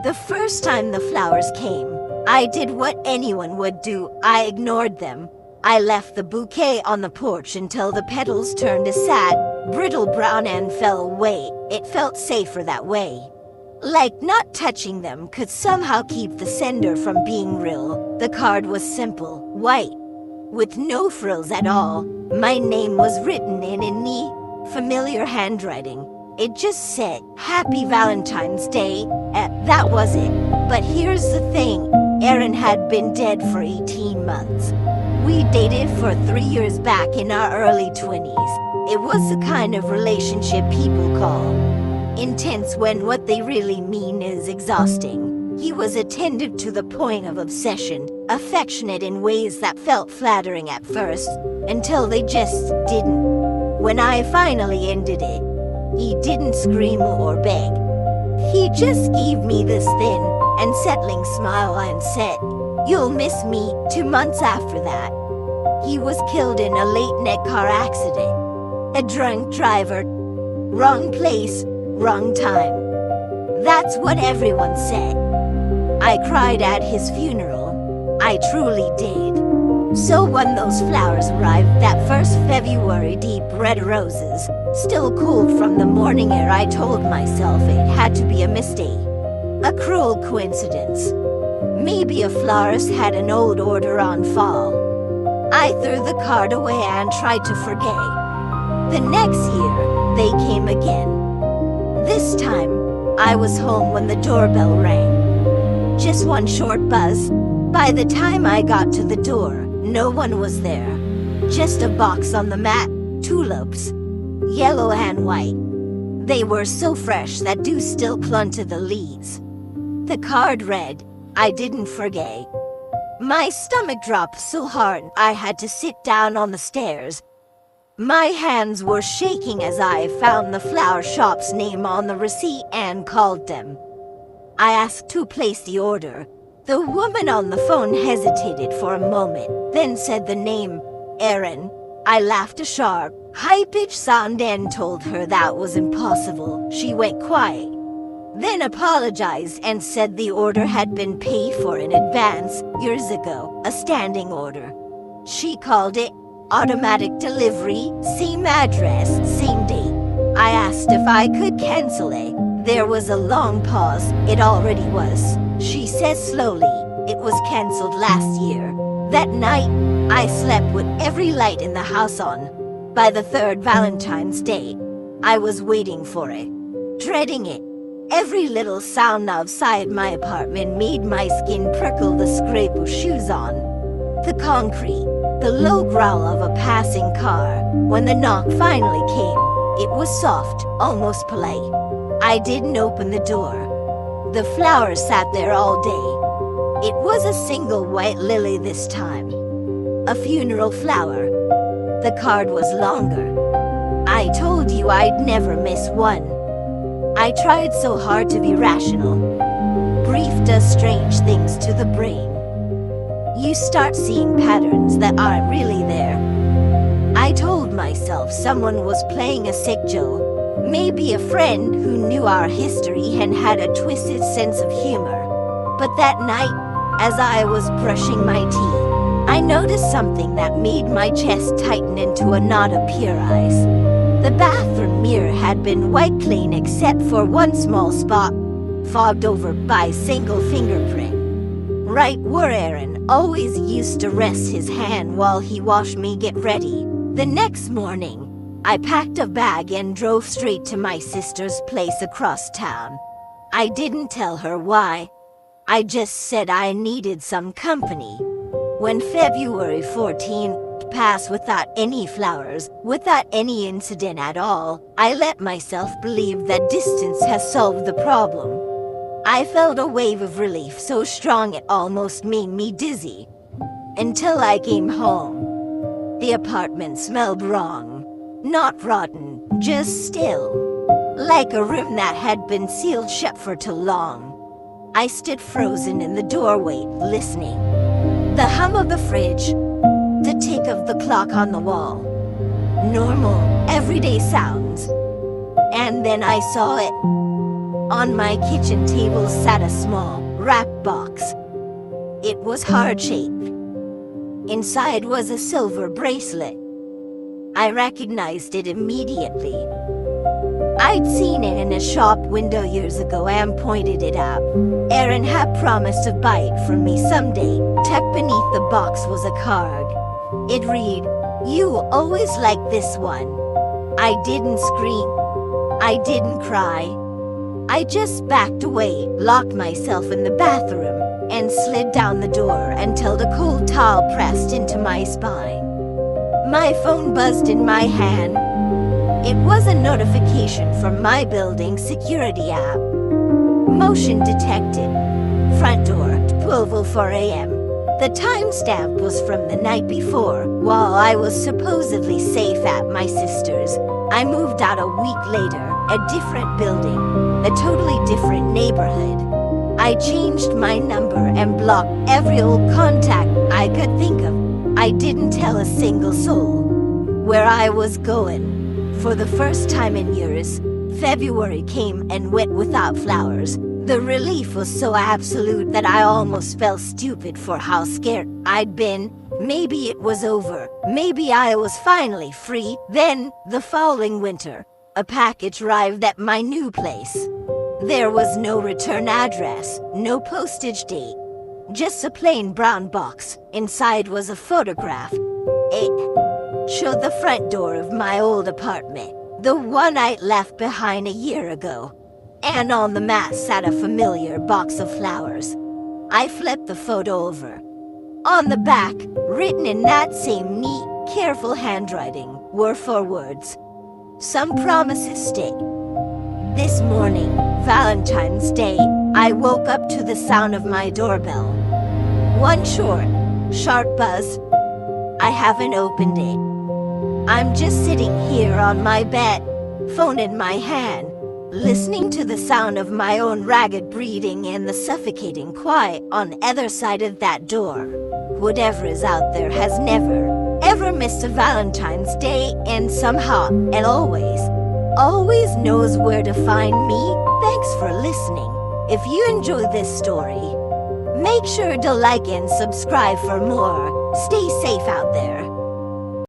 The first time the flowers came, I did what anyone would do. I ignored them. I left the bouquet on the porch until the petals turned a sad, brittle brown and fell away. It felt safer that way. Like not touching them could somehow keep the sender from being real. The card was simple, white, with no frills at all. My name was written in neat, familiar handwriting. It just said, Happy Valentine's Day. That was it. But here's the thing, Aaron had been dead for 18 months. We dated for 3 years back in our early 20s. It was the kind of relationship people call intense when what they really mean is exhausting. He was attentive to the point of obsession, affectionate in ways that felt flattering at first, until they just didn't. When I finally ended it, he didn't scream or beg. He just gave me this thin, unsettling smile and said, You'll miss me. 2 months after that, he was killed in a late-night car accident. A drunk driver. Wrong place, wrong time. That's what everyone said. I cried at his funeral. I truly did. So when those flowers arrived that first February, deep red roses, still cool from the morning air, I told myself it had to be a mistake. A cruel coincidence. Maybe a florist had an old order on fall. I threw the card away and tried to forget. The next year, they came again. This time, I was home when the doorbell rang. Just one short buzz. By the time I got to the door, no one was there. Just a box on the mat, tulips, yellow and white. They were so fresh that dew still clung to the leaves. The card read, I didn't forget. My stomach dropped so hard I had to sit down on the stairs. My hands were shaking as I found the flower shop's name on the receipt and called them. I asked to place the order. The woman on the phone hesitated for a moment, then said the name, Aaron. I laughed a sharp, high-pitched sound and told her that was impossible. She went quiet, then apologized and said the order had been paid for in advance years ago, a standing order. She called it automatic delivery, same address, same date. I asked if I could cancel it. There was a long pause. It already was. She said slowly, it was canceled last year. That night, I slept with every light in the house on. By the third Valentine's Day, I was waiting for it, dreading it. Every little sound outside my apartment made my skin prickle. The scrape of shoes on the concrete, the low growl of a passing car. When the knock finally came, it was soft, almost polite. I didn't open the door. The flowers sat there all day. It was a single white lily this time. A funeral flower. The card was longer. I told you I'd never miss one. I tried so hard to be rational. Grief does strange things to the brain. You start seeing patterns that aren't really there. I told myself someone was playing a sick joke. Maybe a friend who knew our history and had a twisted sense of humor. But that night, as I was brushing my teeth, I noticed something that made my chest tighten into a knot of pure eyes. The bathroom mirror had been wiped clean except for one small spot, fogged over by a single fingerprint. Right where Aaron always used to rest his hand while he watched me get ready. The next morning, I packed a bag and drove straight to my sister's place across town. I didn't tell her why. I just said I needed some company. When February 14th passed without any flowers, without any incident at all, I let myself believe that distance has solved the problem. I felt a wave of relief so strong it almost made me dizzy. Until I came home. The apartment smelled wrong. Not rotten, just still. Like a room that had been sealed shut for too long. I stood frozen in the doorway, listening. The hum of the fridge. The tick of the clock on the wall. Normal, everyday sounds. And then I saw it. On my kitchen table sat a small, wrapped box. It was heart-shaped. Inside was a silver bracelet. I recognized it immediately. I'd seen it in a shop window years ago and pointed it out. Aaron had promised to buy it from me someday. Tucked beneath the box was a card. It read, "You always like this one." I didn't scream. I didn't cry. I just backed away, locked myself in the bathroom, and slid down the door until the cold towel pressed into my spine. My phone buzzed in my hand. It was a notification from my building security app. Motion detected. Front door, 12:04 a.m. The timestamp was from the night before, while I was supposedly safe at my sister's. I moved out a week later, a different building, a totally different neighborhood. I changed my number and blocked every old contact I could think of. I didn't tell a single soul where I was going. For the first time in years, February came and went without flowers. The relief was so absolute that I almost felt stupid for how scared I'd been. Maybe it was over. Maybe I was finally free. Then, the following winter, a package arrived at my new place. There was no return address, no postage date. Just a plain brown box. Inside was a photograph. It showed the front door of my old apartment, the one I'd left behind a year ago. And on the mat sat a familiar box of flowers. I flipped the photo over. On the back, written in that same neat, careful handwriting, were 4 words. Some promises stay. This morning, Valentine's Day, I woke up to the sound of my doorbell. One short, sharp buzz. I haven't opened it. I'm just sitting here on my bed, phone in my hand, listening to the sound of my own ragged breathing and the suffocating quiet on the other side of that door. Whatever is out there has never, ever missed a Valentine's Day, and somehow, and always knows where to find me. Thanks for listening. If you enjoy this story, make sure to like and subscribe for more. Stay safe out there.